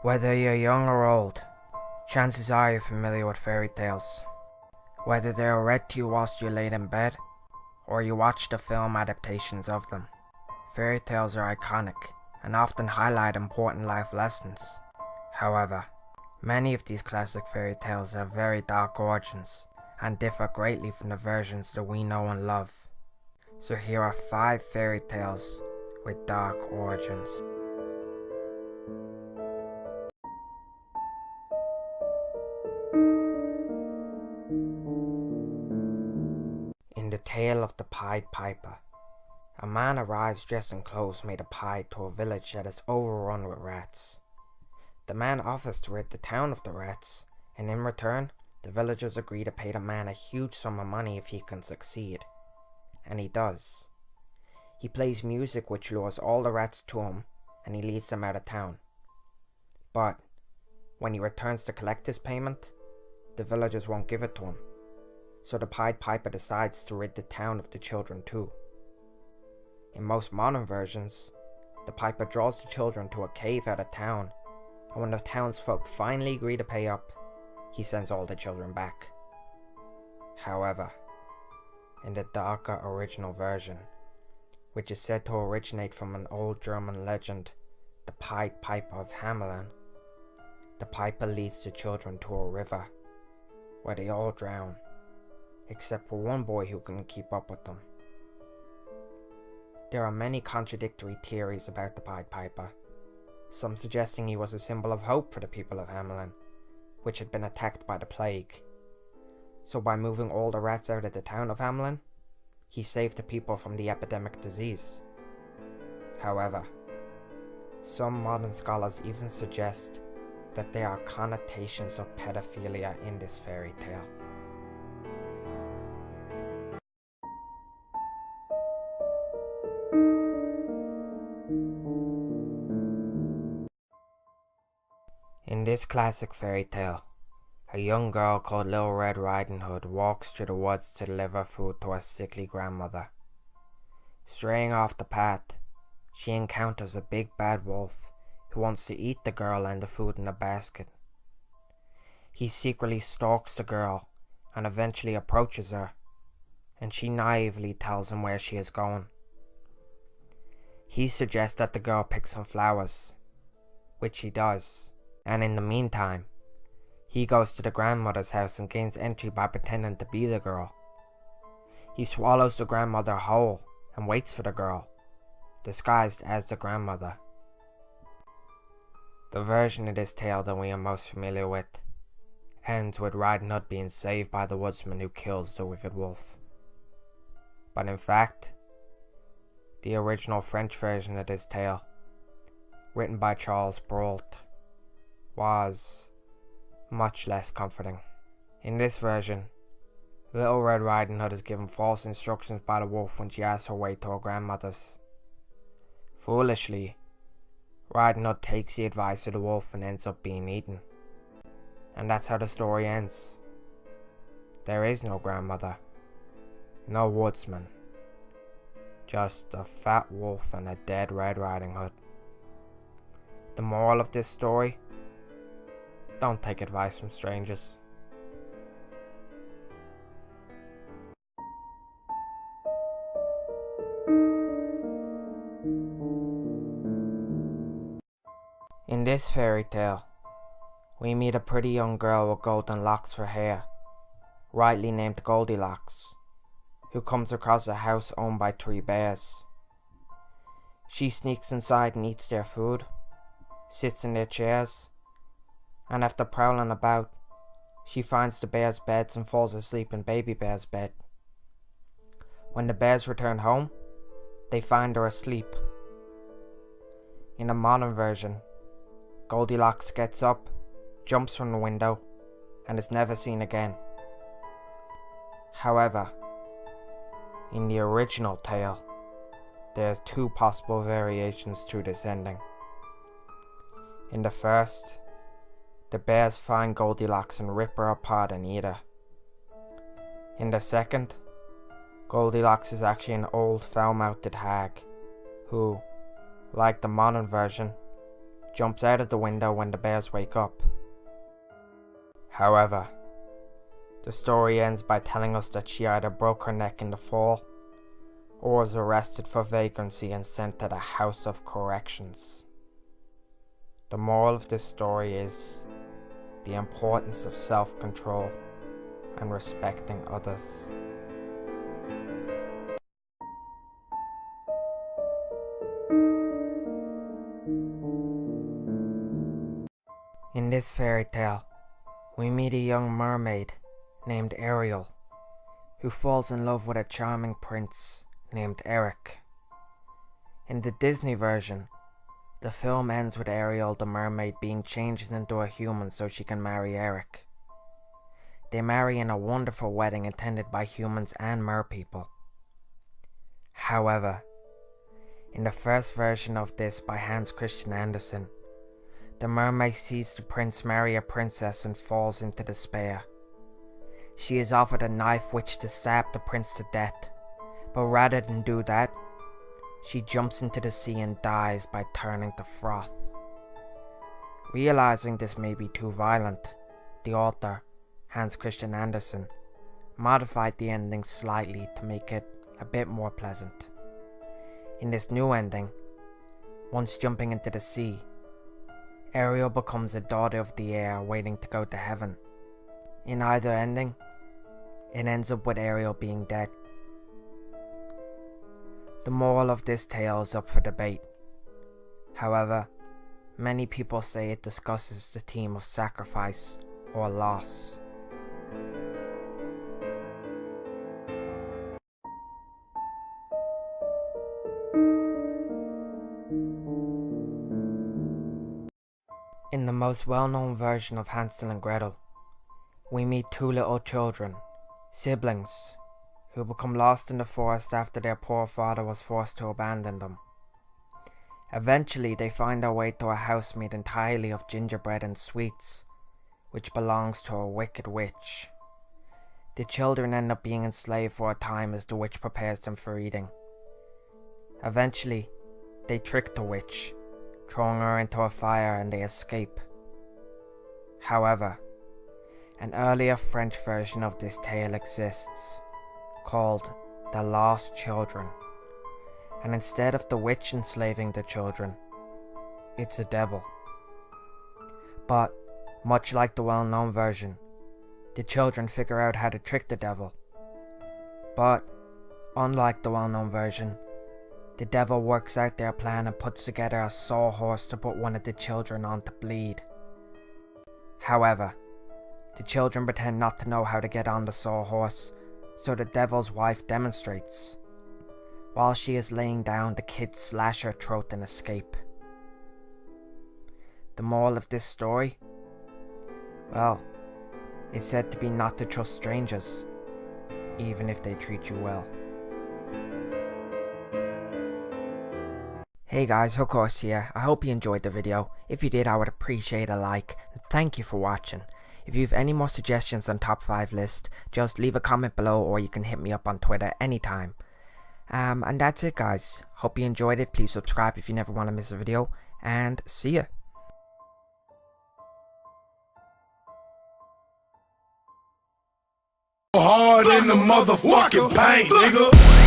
Whether you're young or old, chances are you're familiar with fairy tales. Whether they are read to you whilst you laid in bed, or you watch the film adaptations of them, fairy tales are iconic and often highlight important life lessons. However, many of these classic fairy tales have very dark origins and differ greatly from the versions that we know and love. So here are 5 fairy tales with dark origins. In the tale of the Pied Piper, a man arrives dressed in clothes made of pie to a village that is overrun with rats. The man offers to rid the town of the rats, and in return, the villagers agree to pay the man a huge sum of money if he can succeed. And he does. He plays music which lures all the rats to him, and he leads them out of town. But when he returns to collect his payment, the villagers won't give it to him. So the Pied Piper decides to rid the town of the children too. In most modern versions, the Piper draws the children to a cave out of town, and when the townsfolk finally agree to pay up, he sends all the children back. However, in the darker original version, which is said to originate from an old German legend, the Pied Piper of Hamelin, the Piper leads the children to a river, where they all drown, except for one boy who can keep up with them. There are many contradictory theories about the Pied Piper, some suggesting he was a symbol of hope for the people of Hamelin, which had been attacked by the plague. So by moving all the rats out of the town of Hamelin, he saved the people from the epidemic disease. However, some modern scholars even suggest that there are connotations of pedophilia in this fairy tale. In this classic fairy tale, a young girl called Little Red Riding Hood walks through the woods to deliver food to her sickly grandmother. Straying off the path, she encounters a big bad wolf who wants to eat the girl and the food in the basket. He secretly stalks the girl and eventually approaches her, and she naively tells him where she is going. He suggests that the girl pick some flowers, which she does, and in the meantime, he goes to the grandmother's house and gains entry by pretending to be the girl. He swallows the grandmother whole and waits for the girl, disguised as the grandmother. The version of this tale that we are most familiar with ends with Riding Hood being saved by the woodsman who kills the wicked wolf. But in fact, the original French version of this tale, written by Charles Brault, was much less comforting. In this version, Little Red Riding Hood is given false instructions by the wolf when she asks her way to her grandmother's. Foolishly, Riding Hood takes the advice of the wolf and ends up being eaten. And that's how the story ends. There is no grandmother, no woodsman, just a fat wolf and a dead Red Riding Hood. The moral of this story: don't take advice from strangers. In this fairy tale, we meet a pretty young girl with golden locks for hair, rightly named Goldilocks, who comes across a house owned by 3 bears. She sneaks inside and eats their food, sits in their chairs, and after prowling about, she finds the bears' beds and falls asleep in Baby Bear's bed. When the bears return home, they find her asleep. In the modern version, Goldilocks gets up, jumps from the window, and is never seen again. However, in the original tale, there are 2 possible variations to this ending. In the first, the bears find Goldilocks and rip her apart and eat her. In the second, Goldilocks is actually an old foul-mouthed hag who, like the modern version, jumps out of the window when the bears wake up. However, the story ends by telling us that she either broke her neck in the fall or was arrested for vagrancy and sent to the House of Corrections. The moral of this story is the importance of self-control and respecting others. In this fairy tale, we meet a young mermaid named Ariel, who falls in love with a charming prince named Eric. In the Disney version, the film ends with Ariel the mermaid being changed into a human so she can marry Eric. They marry in a wonderful wedding attended by humans and merpeople. However, in the first version of this by Hans Christian Andersen, the mermaid sees the prince marry a princess and falls into despair. She is offered a knife which to stab the prince to death, but rather than do that, she jumps into the sea and dies by turning to froth. Realizing this may be too violent, the author, Hans Christian Andersen, modified the ending slightly to make it a bit more pleasant. In this new ending, once jumping into the sea, Ariel becomes a daughter of the air waiting to go to heaven. In either ending, it ends up with Ariel being dead. The moral of this tale is up for debate. However, many people say it discusses the theme of sacrifice or loss. In the most well-known version of Hansel and Gretel, we meet two little children, siblings, who become lost in the forest after their poor father was forced to abandon them. Eventually, they find their way to a house made entirely of gingerbread and sweets, which belongs to a wicked witch. The children end up being enslaved for a time as the witch prepares them for eating. Eventually, they trick the witch, throwing her into a fire, and they escape. However, an earlier French version of this tale exists, called The Lost Children, and instead of the witch enslaving the children, it's a devil. But, much like the well-known version, the children figure out how to trick the devil. But, unlike the well-known version, the devil works out their plan and puts together a sawhorse to put one of the children on to bleed. However, the children pretend not to know how to get on the sawhorse, so the devil's wife demonstrates. While she is laying down, the kids slash her throat and escape. The moral of this story? Well, it's said to be not to trust strangers, even if they treat you well. Hey guys, HookHorse here. I hope you enjoyed the video. If you did, I would appreciate a like, and thank you for watching. If you have any more suggestions on top 5 list, just leave a comment below, or you can hit me up on Twitter anytime. And that's it guys. Hope you enjoyed it. Please subscribe if you never want to miss a video, and see ya. Hard in the motherfucking paint, nigga.